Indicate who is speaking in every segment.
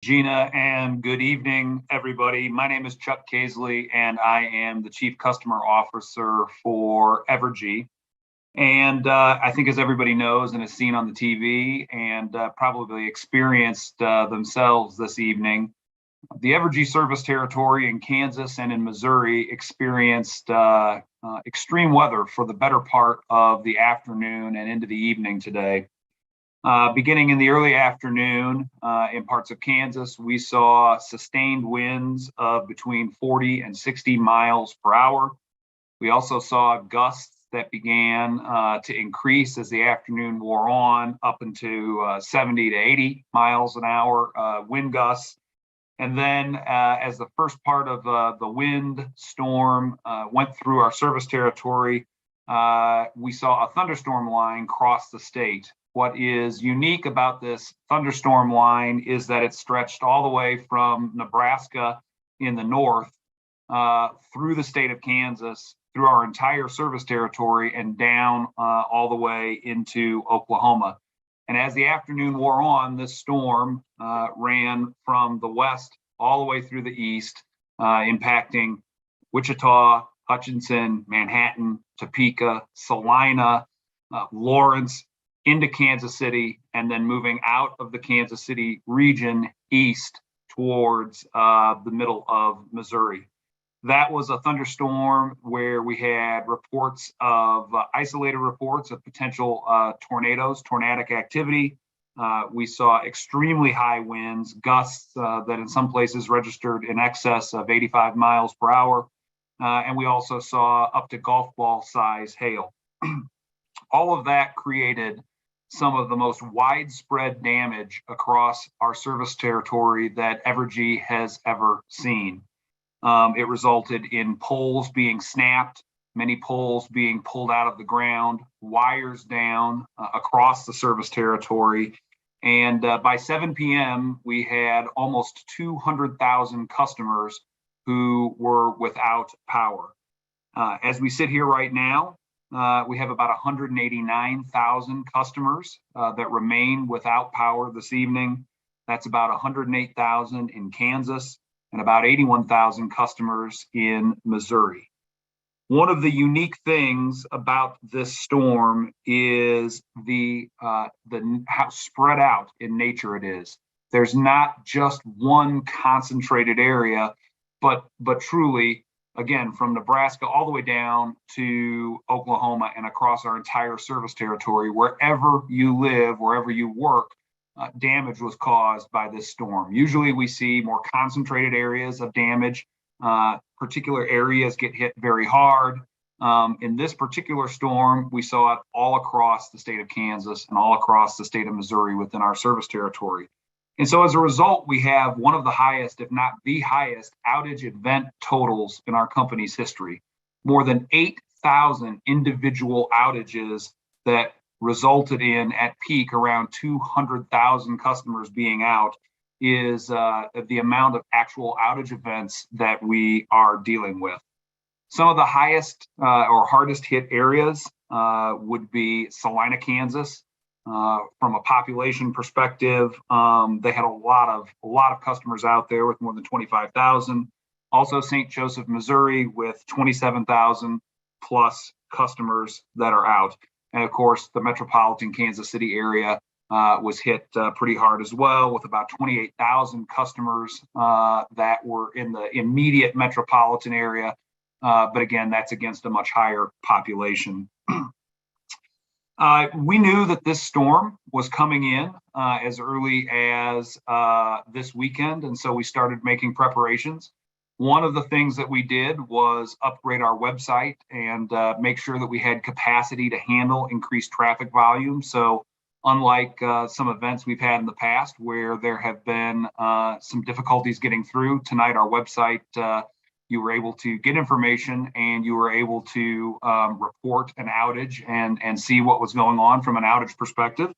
Speaker 1: Gina, and good evening, everybody. My name is Chuck Casely, and I am the Chief Customer Officer for Evergy. And I think, as everybody knows and has seen on the TV and probably experienced themselves this evening, the Evergy service territory in Kansas and in Missouri experienced extreme weather for the better part of the afternoon and into the evening today. Beginning in the early afternoon in parts of Kansas, we saw sustained winds of between 40 and 60 miles per hour. We also saw gusts that began to increase as the afternoon wore on, up into 70 to 80 miles an hour wind gusts. And then as the first part of the wind storm went through our service territory, we saw a thunderstorm line cross the state. What is unique about this thunderstorm line is that it stretched all the way from Nebraska in the north through the state of Kansas, through our entire service territory, and down all the way into Oklahoma. And as the afternoon wore on, this storm ran from the west all the way through the east, impacting Wichita, Hutchinson, Manhattan, Topeka, Salina, Lawrence, into Kansas City, and then moving out of the Kansas City region east towards the middle of Missouri. That was a thunderstorm where we had reports of isolated reports of potential tornadoes, tornadic activity. We saw extremely high winds, gusts that in some places registered in excess of 85 miles per hour. And we also saw up to golf ball size hail. All of that created some of the most widespread damage across our service territory that Evergy has ever seen. It resulted in poles being snapped, many poles being pulled out of the ground, wires down across the service territory. And by 7 p.m., we had almost 200,000 customers who were without power. As we sit here right now, we have about 189,000 customers that remain without power this evening. That's about 108,000 in Kansas and about 81,000 customers in Missouri. One of the unique things about this storm is how spread out in nature it is. There's not just one concentrated area, but truly, again, from Nebraska all the way down to Oklahoma and across our entire service territory, wherever you live, wherever you work, damage was caused by this storm. Usually we see more concentrated areas of damage. Particular areas get hit very hard. In this particular storm, we saw it all across the state of Kansas and all across the state of Missouri within our service territory. And so as a result, we have one of the highest, if not the highest, outage event totals in our company's history. More than 8,000 individual outages that resulted in, at peak, around 200,000 customers being out is the amount of actual outage events that we are dealing with. Some of the highest or hardest hit areas would be Salina, Kansas. From a population perspective, they had a lot of customers out there with more than 25,000. Also, St. Joseph, Missouri, with 27,000 plus customers that are out. And of course, the metropolitan Kansas City area was hit pretty hard as well, with about 28,000 customers that were in the immediate metropolitan area. But again, that's against a much higher population. We knew that this storm was coming in as early as this weekend, and so we started making preparations. One of the things that we did was upgrade our website and make sure that we had capacity to handle increased traffic volume. So unlike some events we've had in the past where there have been some difficulties getting through, tonight our website, you were able to get information and you were able to report an outage and see what was going on from an outage perspective.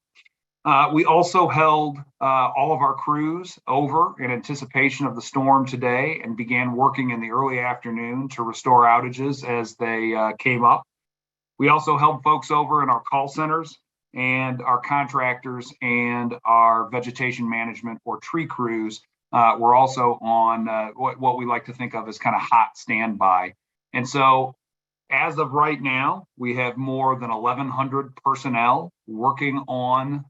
Speaker 1: We also held all of our crews over in anticipation of the storm today and began working in the early afternoon to restore outages as they came up. We also held folks over in our call centers and our contractors and our vegetation management or tree crews we're also on what we like to think of as kind of hot standby. And so as of right now, we have more than 1,100 personnel working on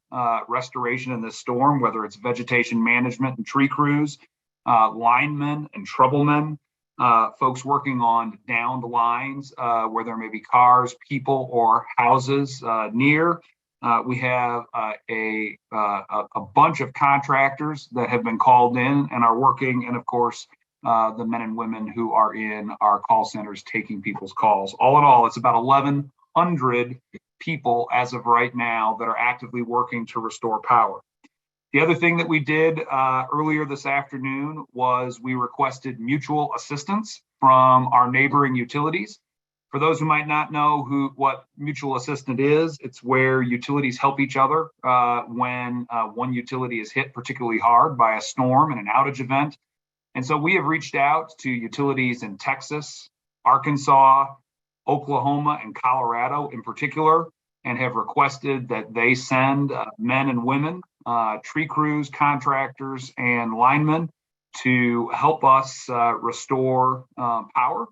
Speaker 1: restoration in this storm, whether it's vegetation management and tree crews, linemen and troublemen, folks working on downed lines where there may be cars, people, or houses near. We have a bunch of contractors that have been called in and are working, and of course, the men and women who are in our call centers taking people's calls. All in all, it's about 1,100 people as of right now that are actively working to restore power. The other thing that we did earlier this afternoon was we requested mutual assistance from our neighboring utilities. For those who might not know what mutual assistance is, it's where utilities help each other when one utility is hit particularly hard by a storm and an outage event. And so we have reached out to utilities in Texas, Arkansas, Oklahoma, and Colorado in particular, and have requested that they send men and women, tree crews, contractors, and linemen to help us restore power.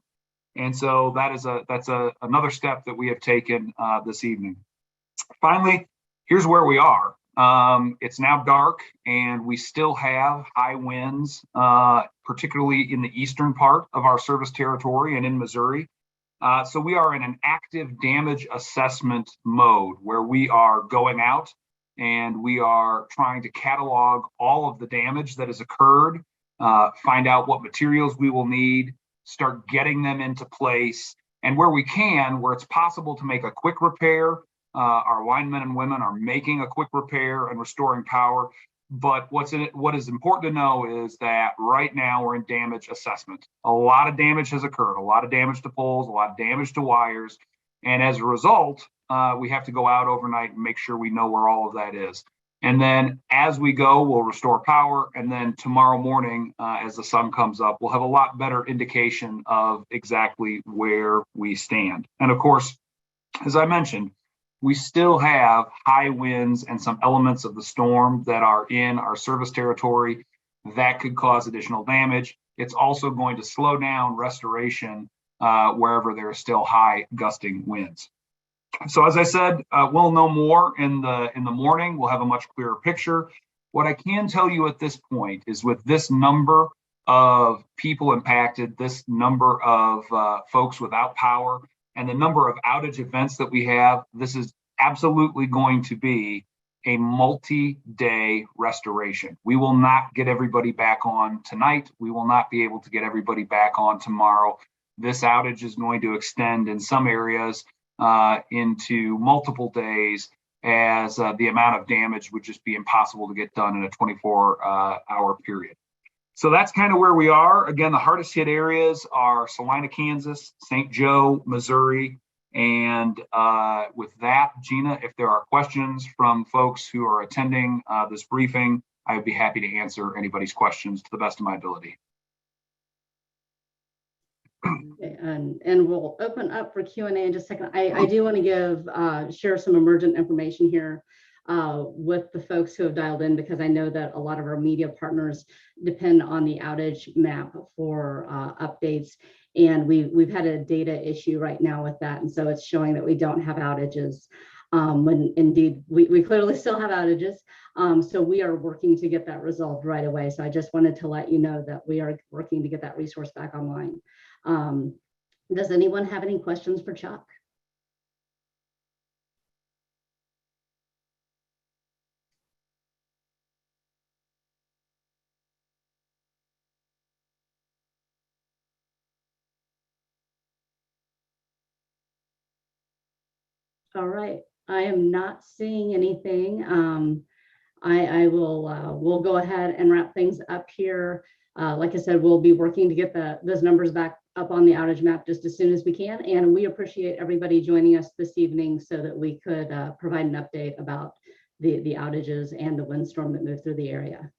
Speaker 1: And so that's another step that we have taken this evening. Finally, here's where we are. It's now dark and we still have high winds, particularly in the eastern part of our service territory and in Missouri. So we are in an active damage assessment mode where we are going out and we are trying to catalog all of the damage that has occurred, find out what materials we will need, start getting them into place, and where we can, where it's possible to make a quick repair, our linemen and women are making a quick repair and restoring power. But what is important to know is that right now we're in damage assessment. A lot of damage has occurred, a lot of damage to poles, a lot of damage to wires. And as a result, we have to go out overnight and make sure we know where all of that is. And then as we go, we'll restore power. And then tomorrow morning, as the sun comes up, we'll have a lot better indication of exactly where we stand. And of course, as I mentioned, we still have high winds and some elements of the storm that are in our service territory that could cause additional damage. It's also going to slow down restoration wherever there are still high gusting winds. So as I said, we'll know more in the morning. We'll have a much clearer picture. What I can tell you at this point is with this number of people impacted, this number of folks without power, and the number of outage events that we have, this is absolutely going to be a multi-day restoration. We will not get everybody back on tonight. We will not be able to get everybody back on tomorrow. This outage is going to extend in some areas into multiple days, as the amount of damage would just be impossible to get done in a 24-hour period. So that's kind of where we are. Again, the hardest hit areas are Salina, Kansas, St. Joe, Missouri. And with that, Gina, if there are questions from folks who are attending this briefing, I would be happy to answer anybody's questions to the best of my ability.
Speaker 2: Okay, and we'll open up for Q&A in just a second. I do want to share some emergent information here with the folks who have dialed in, because I know that a lot of our media partners depend on the outage map for updates, and we've had a data issue right now with that, and so it's showing that we don't have outages when indeed we clearly still have outages. So we are working to get that resolved right away. So I just wanted to let you know that we are working to get that resource back online. Does anyone have any questions for Chuck? All right, I am not seeing anything. We'll go ahead and wrap things up here. Like I said, we'll be working to get those numbers back up on the outage map just as soon as we can. And we appreciate everybody joining us this evening so that we could provide an update about the outages and the windstorm that moved through the area.